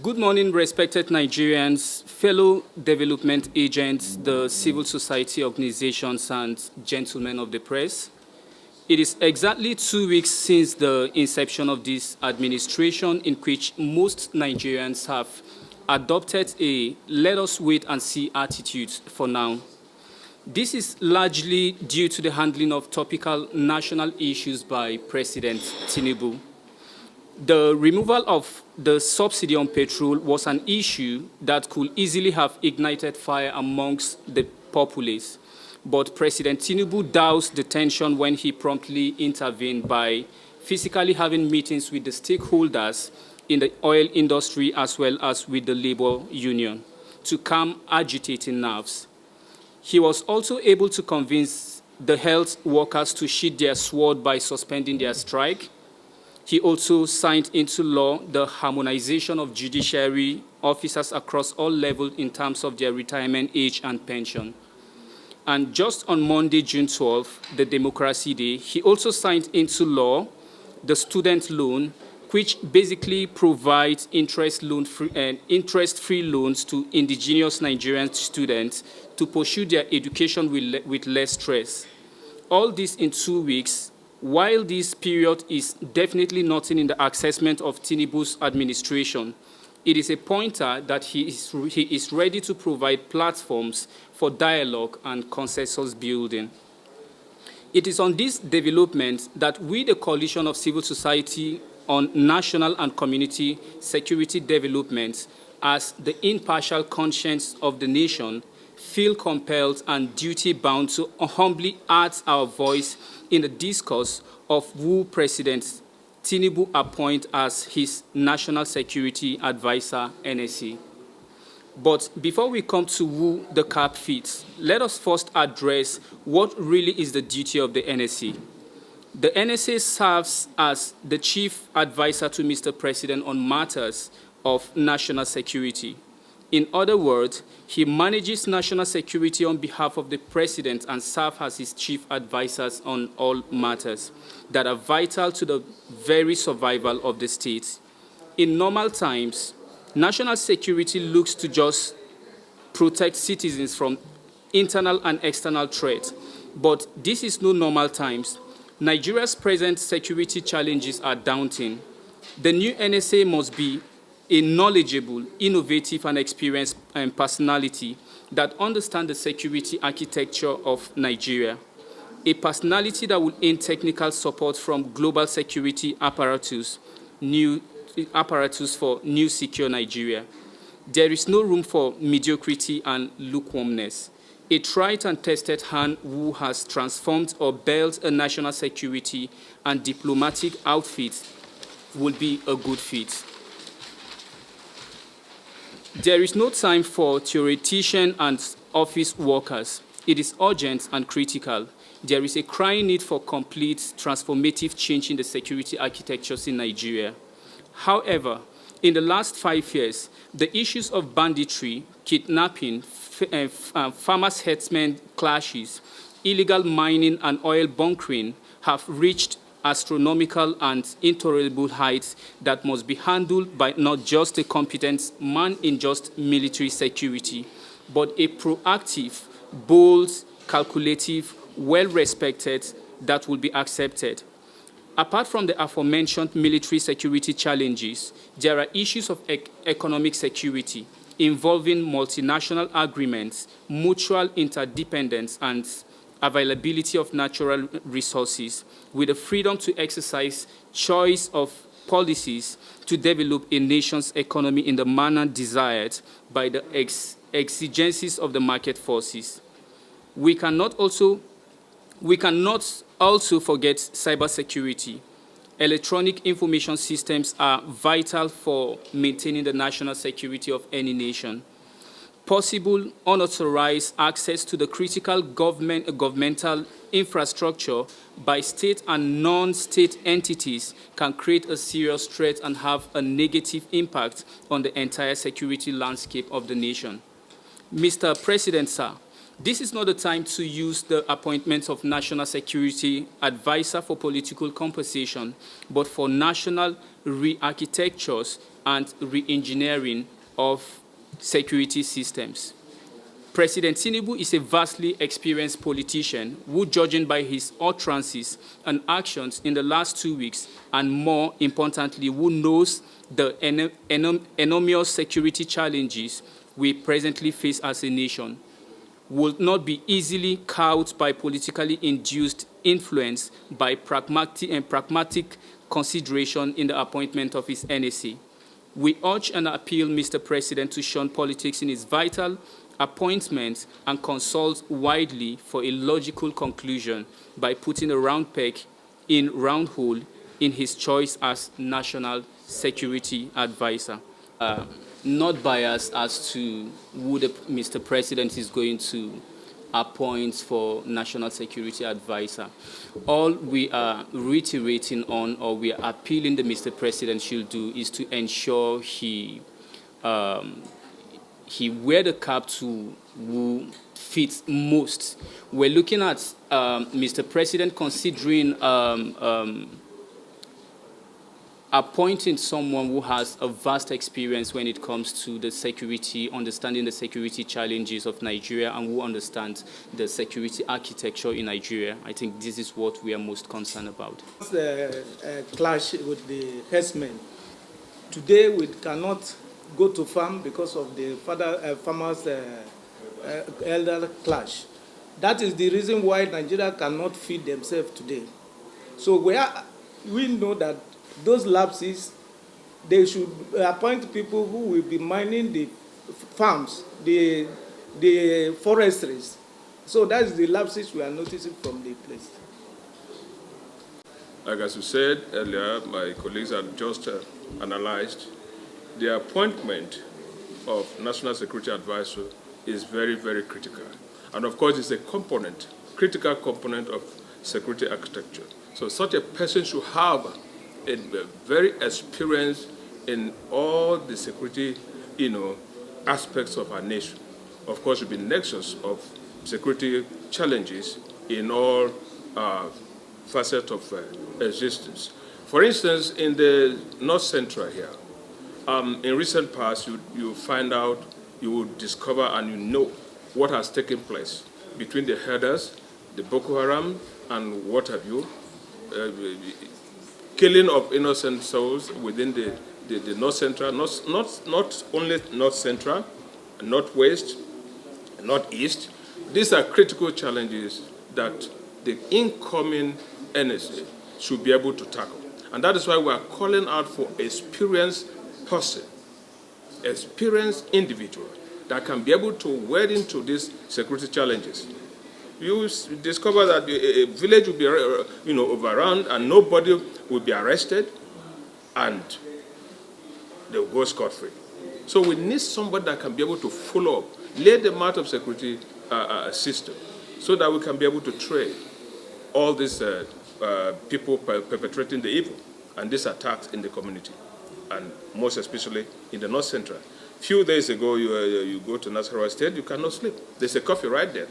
Good morning, respected Nigerians, fellow development agents, the civil society organizations, and gentlemen of the press. It is exactly 2 weeks since the inception of this administration, in which most Nigerians have adopted a let us wait and see attitude for now. This is largely due to the handling of topical national issues by President Tinubu. The removal of the subsidy on petrol was an issue that could easily have ignited fire amongst the populace. But President Tinubu doused the tension when he promptly intervened by physically having meetings with the stakeholders in the oil industry as well as with the labor union to calm agitating nerves. He was also able to convince the health workers to sheathe their sword by suspending their strike. He also signed into law the harmonization of judiciary officers across all levels in terms of their retirement age and pension. And just on Monday, June 12, the Democracy Day, he also signed into law the student loan, which basically provides interest-free loans to indigenous Nigerian students to pursue their education with less stress. All this in 2 weeks. While this period is definitely nothing in the assessment of Tinubu's administration, it is a pointer that he is ready to provide platforms for dialogue and consensus building. It is on this development that we, the Coalition of Civil Society on National and Community Security Development, as the impartial conscience of the nation, feel compelled and duty-bound to humbly add our voice in the discourse of who President Tinubu appoints as his National Security Advisor, NSA. But before we come to who the cap fits, let us first address what really is the duty of the NSA. The NSA serves as the chief advisor to Mr. President on matters of national security. In other words, he manages national security on behalf of the president and serves as his chief advisors on all matters that are vital to the very survival of the state. In normal times, national security looks to just protect citizens from internal and external threats. But this is no normal times. Nigeria's present security challenges are daunting. The new NSA must be a knowledgeable, innovative, and experienced personality that understands the security architecture of Nigeria. A personality that will aid technical support from global security apparatus for new secure Nigeria. There is no room for mediocrity and lukewarmness. A tried and tested hand who has transformed or built a national security and diplomatic outfit will be a good fit. There is no time for theoreticians and office workers. It is urgent and critical. There is a crying need for complete transformative change in the security architectures in Nigeria. However, in the last 5 years, the issues of banditry, kidnapping, farmers' herdsmen clashes, illegal mining, and oil bunkering have reached astronomical and intolerable heights that must be handled by not just a competent man in just military security, but a proactive, bold, calculative, well-respected that will be accepted. Apart from the aforementioned military security challenges, there are issues of economic security involving multinational agreements, mutual interdependence, and availability of natural resources, with the freedom to exercise choice of policies to develop a nation's economy in the manner desired by the exigencies of the market forces. We cannot also forget cybersecurity. Electronic information systems are vital for maintaining the national security of any nation. Possible unauthorized access to the critical governmental infrastructure by state and non-state entities can create a serious threat and have a negative impact on the entire security landscape of the nation. Mr. President, sir, This is not the time to use the appointment of National Security Advisor for political compensation, but for national re-architectures and re-engineering of security systems. President Tinubu is a vastly experienced politician who, judging by his utterances and actions in the last 2 weeks, and more importantly, who knows the enormous security challenges we presently face as a nation, will not be easily cowed by politically induced influence by pragmatic consideration in the appointment of his NSA. We urge and appeal, Mr. President, to shun politics in his vital appointments and consult widely for a logical conclusion by putting a round peg in round hole in his choice as National Security Advisor. Not biased as to who Mr. President is going to appoint for National Security Advisor. All we are reiterating on, or we are appealing that Mr. President should do, is to ensure he wear the cap to who fits most. We're looking at Mr. President considering appointing someone who has a vast experience when it comes to the security, understanding the security challenges of Nigeria, and who understands the security architecture in Nigeria. I think this is what we are most concerned about. The clash with the herdsmen. Today we cannot go to farm because of the farmers' elder clash. That is the reason why Nigeria cannot feed themselves today. So we know that those lapses, they should appoint people who will be mining the farms, the forestries. So that's the lapses we are noticing from the place. Like as you said earlier, my colleagues have just analyzed, the appointment of National Security Advisor is very, very critical. And of course, it's a component, critical component of security architecture. So such a person should have a very experienced in all the security, aspects of our nation. Of course, will be nexus of security challenges in all facets of existence. For instance, in the North Central here, in recent past, you find out, you will discover and you know what has taken place between the herders, the Boko Haram, and what have you, killing of innocent souls within the North Central, not only North Central, Northwest, Northeast. These are critical challenges that the incoming NSA should be able to tackle. And that is why we are calling out for experienced person, experienced individual that can be able to wade into these security challenges. You discover that a village will be, overrun and nobody will be arrested, and they'll go scot-free. So we need somebody that can be able to follow up, lay the mat of security system, so that we can be able to train all these people perpetrating the evil and these attacks in the community, and most especially in the North Central. Few days ago, you go to Nasarawa State, you cannot sleep. There's a coffee right there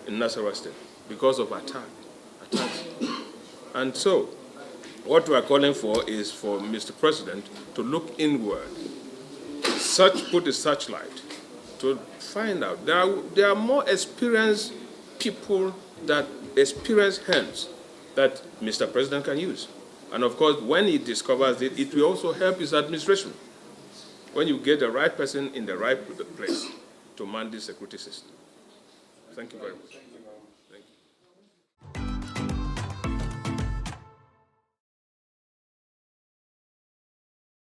in Nasarawa State because of attacks. And so, what we are calling for is for Mr. President to look inward, put a searchlight to find out. There are more experienced people, experienced hands that Mr. President can use. And of course, when he discovers it, it will also help his administration. When you get the right person in the right place to man the security system. Thank you very much.